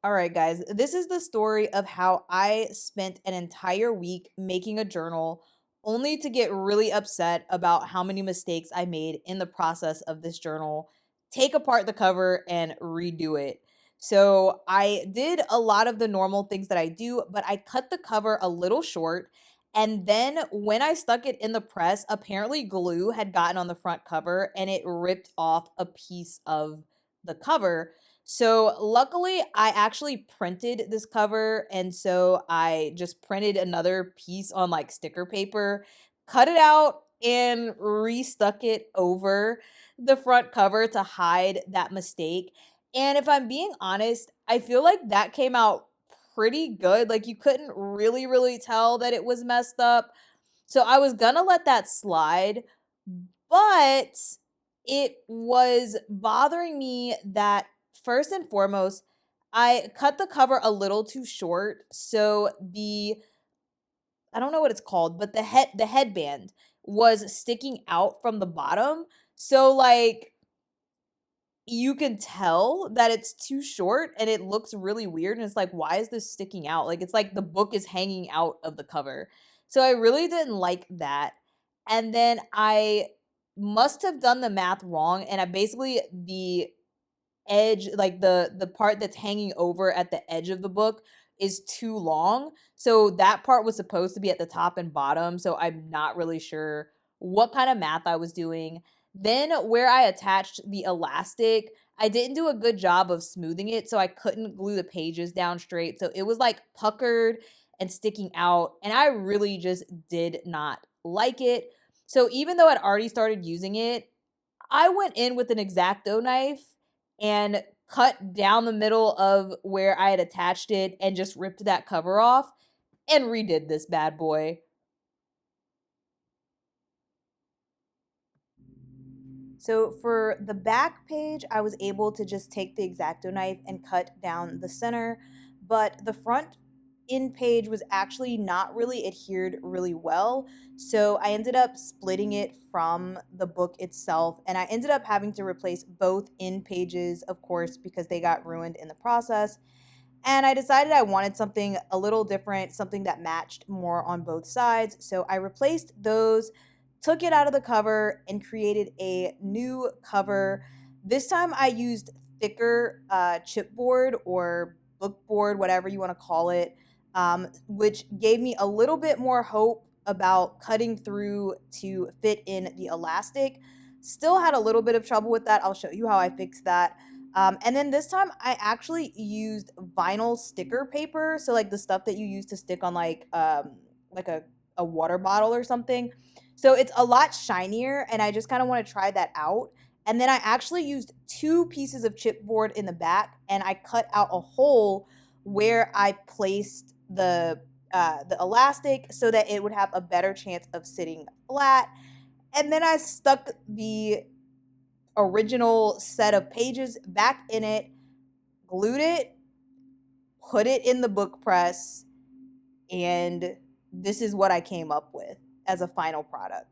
All right, guys, this is the story of how I spent an entire week making a journal only to get really upset about how many mistakes I made in the process of this journal, take apart the cover, and redo it. So, I did a lot of the normal things that I do, but I cut the cover a little short. And then when I stuck it in the press, apparently glue had gotten on the front cover and it ripped off a piece of the cover. So luckily, I actually printed this cover, and so I just printed another piece on like sticker paper, cut it out, and restuck it over the front cover to hide that mistake. And if I'm being honest, I feel like that came out pretty good. Like you couldn't really tell that it was messed up. So I was gonna let that slide, but it was bothering me that first and foremost, I cut the cover a little too short. So I don't know what it's called, but the headband was sticking out from the bottom. So like you can tell that it's too short and it looks really weird, and it's like, why is this sticking out? Like, it's like the book is hanging out of the cover. So I really didn't like that. And then I must have done the math wrong, and I basically the edge, like the part that's hanging over at the edge of the book is too long. So that part was supposed to be at the top and bottom, so I'm not really sure what kind of math I was doing. Then where I attached the elastic, I didn't do a good job of smoothing it, so I couldn't glue the pages down straight. So it was like puckered and sticking out, and I really just did not like it. So even though I'd already started using it, I went in with an X-Acto knife and cut down the middle of where I had attached it and just ripped that cover off and redid this bad boy. So for the back page, I was able to just take the X-Acto knife and cut down the center, but the front in page was actually not really adhered really well. So I ended up splitting it from the book itself, and I ended up having to replace both in pages, of course, because they got ruined in the process. And I decided I wanted something a little different, something that matched more on both sides. So I replaced those, took it out of the cover, and created a new cover. This time I used thicker chipboard or bookboard, whatever you want to call it, which gave me a little bit more hope about cutting through to fit in the elastic. Still had a little bit of trouble with that. I'll show you how I fixed that. And then this time I actually used vinyl sticker paper, so like the stuff that you use to stick on like a water bottle or something. So it's a lot shinier, and I just kind of want to try that out. And then I actually used two pieces of chipboard in the back, and I cut out a hole where I placed the elastic so that it would have a better chance of sitting flat. And then I stuck the original set of pages back in it, glued it, put it in the book press, and this is what I came up with as a final product.